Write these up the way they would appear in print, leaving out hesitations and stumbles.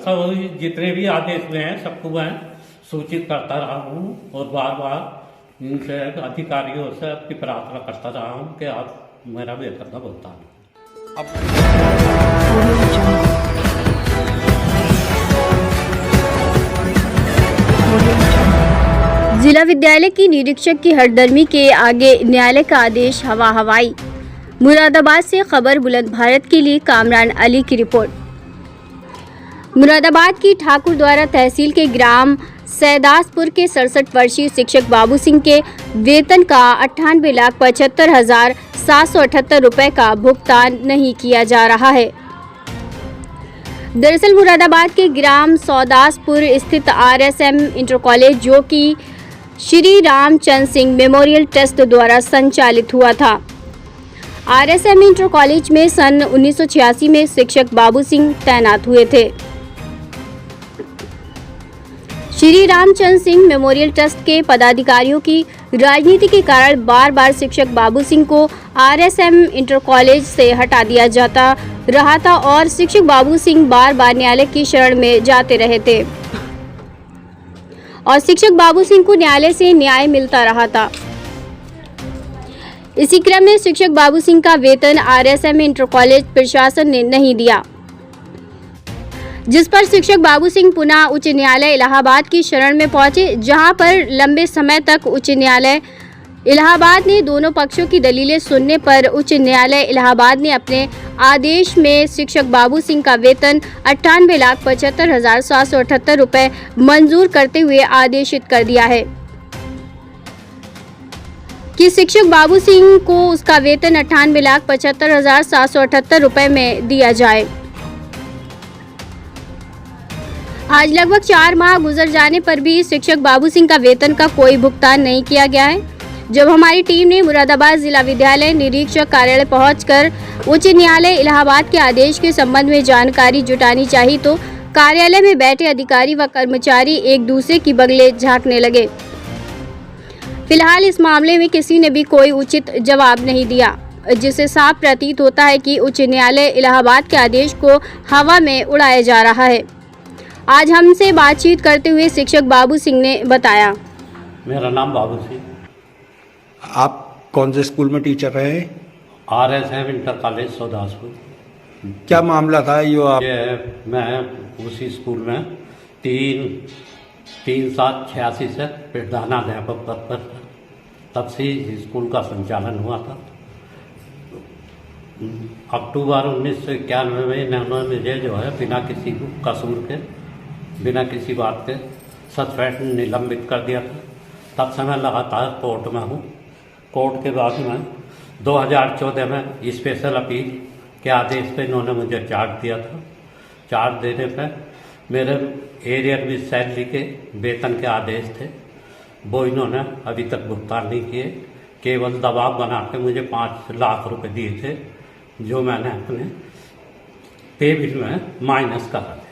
सब जितने भी आदेश में हैं सबको मैं सूचित करता रहा हूँ और बार बार इनसे अधिकारियों से आपकी प्रार्थना करता रहा हूँ कि आप मेरा वेतन का भुगतान। जिला विद्यालय की निरीक्षक की हरदर्मी के आगे न्यायालय का आदेश हवा हवाई। मुरादाबाद से खबर बुलंद भारत के लिए कामरान अली की रिपोर्ट। मुरादाबाद की ठाकुर द्वारा तहसील के ग्राम सैदासपुर के 67 वर्षीय शिक्षक बाबू सिंह के वेतन का 98,75,778 रुपए का भुगतान नहीं किया जा रहा है। दरअसल मुरादाबाद के ग्राम सौदासपुर स्थित RSM इंटर कॉलेज जो कि श्री रामचंद्र सिंह मेमोरियल ट्रस्ट द्वारा संचालित हुआ था। RSM इंटर कॉलेज में सन 1986 में शिक्षक बाबू सिंह तैनात हुए थे। श्री रामचंद्र सिंह मेमोरियल ट्रस्ट के पदाधिकारियों की राजनीति के कारण बार बार शिक्षक बाबू सिंह को RSM इंटर कॉलेज से हटा दिया जाता रहा था और शिक्षक बाबू सिंह बार बार न्यायालय की शरण में जाते रहे थे और शिक्षक बाबू सिंह को न्यायालय से न्याय मिलता रहा था। इसी क्रम में शिक्षक बाबू सिंह का वेतन RSM इंटर कॉलेज प्रशासन ने नहीं दिया, जिस पर शिक्षक बाबू सिंह पुनः उच्च न्यायालय इलाहाबाद की शरण में पहुंचे, जहां पर लंबे समय तक उच्च न्यायालय इलाहाबाद ने दोनों पक्षों की दलीलें सुनने पर उच्च न्यायालय इलाहाबाद ने अपने आदेश में शिक्षक बाबू सिंह का वेतन 98,75,778 रुपए मंजूर करते हुए आदेशित कर दिया है कि शिक्षक बाबू सिंह को उसका वेतन 98,75,778 रुपए में दिया जाए। आज लगभग 4 माह गुजर जाने पर भी शिक्षक बाबू सिंह का वेतन का कोई भुगतान नहीं किया गया है। जब हमारी टीम ने मुरादाबाद जिला विद्यालय निरीक्षक कार्यालय पहुंचकर उच्च न्यायालय इलाहाबाद के आदेश के संबंध में जानकारी जुटानी चाहिए तो कार्यालय में बैठे अधिकारी व कर्मचारी एक दूसरे की बगले झांकने लगे। फिलहाल इस मामले में किसी ने भी कोई उचित जवाब नहीं दिया, जिससे साफ प्रतीत होता है कि उच्च न्यायालय इलाहाबाद के आदेश को हवा में उड़ाया जा रहा है। आज हमसे बातचीत करते हुए शिक्षक बाबू सिंह ने बताया, मेरा नाम बाबू सिंह। आप कौन से स्कूल में टीचर रहे? RSM inter college Saudaspur. क्या मामला था ये आप? मैं उसी स्कूल में 3/7/86 से प्रधानाध्यापक पद पर तब से स्कूल का संचालन हुआ था। अक्टूबर 1991 में इन्होंने मुझे जो है बिना किसी कसूर के, बिना किसी बात के सस्पेंड निलंबित कर दिया था। तब से मैं लगातार कोर्ट में हूँ। कोर्ट के बाद में 2014 में स्पेशल अपील के आदेश पे इन्होंने मुझे चार्ज दिया था। चार्ज देने पे मेरे एरियर में सैलरी के वेतन के आदेश थे, वो इन्होंने अभी तक भुगतान नहीं किए। केवल दबाव बना के मुझे 5 लाख रुपए दिए थे, जो मैंने अपने पे बिल में माइनस करा थे।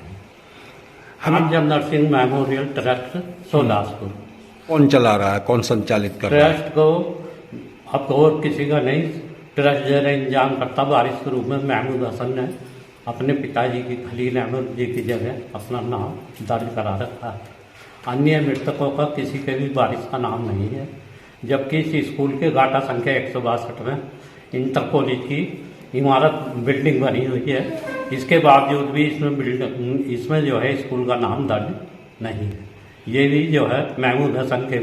Ramchandra Singh memorial trust Saudaspur. कौन चला रहा है, कौन संचालित कर रहा है? ट्रस्ट को अब और किसी का नहीं, ट्रस्ट जरा इंतजाम करता। बारिश के रूप में महमूद हसन ने अपने पिताजी की खलील अहमद जी की जगह अपना नाम दर्ज करा रखा है। अन्य मृतकों का किसी के भी बारिश का नाम नहीं है, जबकि इस स्कूल के घाटा संख्या 162 में इंटर कॉलेज की इमारत बिल्डिंग बनी हुई है। इसके बावजूद भी इसमें जो है स्कूल का नाम दर्ज नहीं है। ये भी जो है महमूद हसन के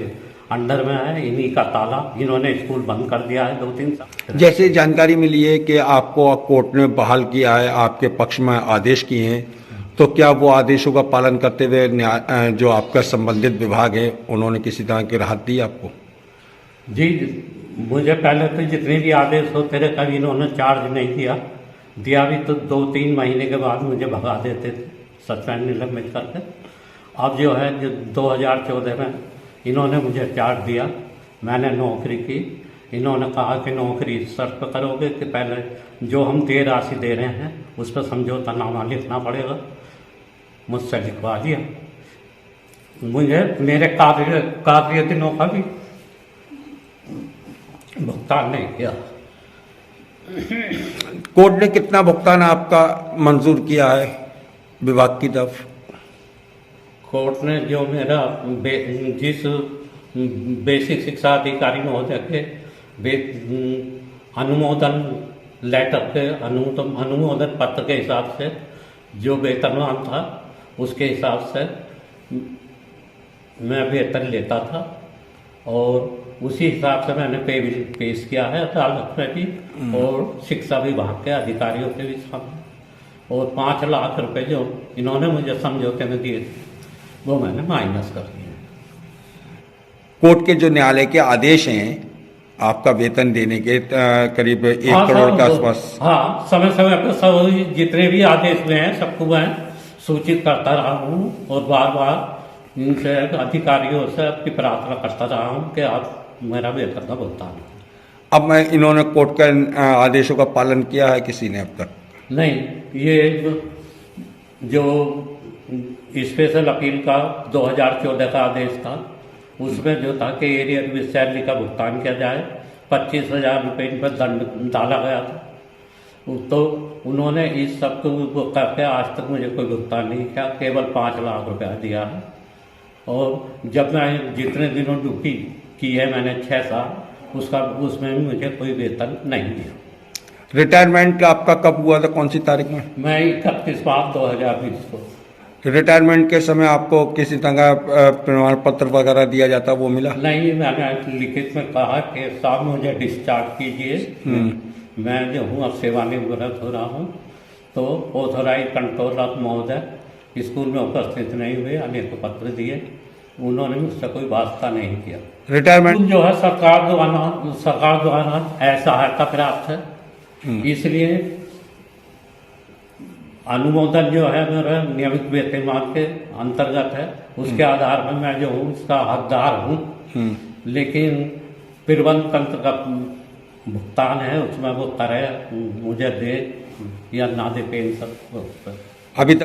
अंडर में है, इन्हीं का ताला। इन्होंने स्कूल बंद कर दिया है 2-3 साल। जैसे जानकारी मिली है कि आपको कोर्ट ने बहाल किया है, आपके पक्ष में आदेश किए हैं, तो क्या वो आदेशों का पालन करते हुए जो आपका संबंधित विभाग है उन्होंने किसी तरह की राहत दी आपको? जी, मुझे पहले तो जितने भी आदेश होते रहे कभी इन्होंने चार्ज नहीं दिया भी तो 2-3 महीने के बाद मुझे भगा देते थे सस्पेंड निलंबित करके। अब जो है 2014 में इन्होंने मुझे चार्ज दिया, मैंने नौकरी की। इन्होंने कहा कि नौकरी इस शर्त पर करोगे कि पहले जो हम देय राशि दे रहे हैं उस पर समझौतानामा लिखना पड़ेगा। मुझसे लिखवा दिया। मुझे मेरे कार्य दिनों का भी भुगतान नहीं किया। कोर्ट ने कितना भुगतान आपका मंजूर किया है विभाग की तरफ? कोर्ट ने जो मेरा जिस बेसिक शिक्षा अधिकारी महोदय के अनुमोदन लेटर के अनुमोदन पत्र के हिसाब से जो वेतनमान था उसके हिसाब से मैं वेतन लेता था और उसी हिसाब से मैंने पे बिल पेश किया है अदालत में भी और शिक्षा विभाग के अधिकारियों के भी सामने। और 5 लाख रुपए जो इन्होंने मुझे समझौते में दिए थे वो मैंने माइनस कर दिए। कोर्ट के जो न्यायालय के आदेश हैं आपका वेतन देने के करीब 1 करोड़ के आसपास। हाँ, समय समय पर सब जितने भी आदेश हुए हैं सबको मैं सूचित करता रहा हूँ और बार बार इनसे अधिकारियों से अपनी प्रार्थना करता रहा हूँ कि आप मेरा वेतन का भुगतान। अब मैं इन्होंने कोर्ट के आदेशों का पालन किया है किसी ने अब तक? नहीं, ये जो स्पेशल अपील का 2014 का आदेश था उसमें जो था कि एरियर में सैलरी का भुगतान किया जाए, 25,000 रुपये इन पर दंड डाला गया था। तो उन्होंने इस सब को करके आज तक मुझे कोई भुगतान नहीं किया, केवल 5 लाख रुपया दिया है। और जब मैं जितने दिनों ड्यूटी की है मैंने 6 साल उसमें भी मुझे कोई वेतन नहीं दिया। रिटायरमेंट आपका कब हुआ था, कौन सी तारीख में? मैं 31 मार्च 2020 को। रिटायरमेंट के समय आपको किसी तरह प्रमाण पत्र वगैरह दिया जाता वो मिला? नहीं, मैंने लिखित में कहा कि साहब मुझे डिस्चार्ज कीजिए, मैं जो हूँ अब सेवानिवृत्त हो रहा हूँ। तो ऑथोराइज कंट्रोलर महोदय स्कूल में उपस्थित नहीं हुए, अनेक पत्र दिए, उन्होंने मुझसे कोई वास्ता नहीं किया। रिटायरमेंट जो है सरकार द्वारा असहायता प्राप्त है, इसलिए अनुमोदन जो है मेरा नियमित वेतनमान के अंतर्गत है, उसके आधार पर मैं जो हूँ उसका हकदार हूँ। लेकिन प्रबंध तंत्र का भुगतान है उसमें वो तरह मुझे दे या ना दे पेंशन। अभी तक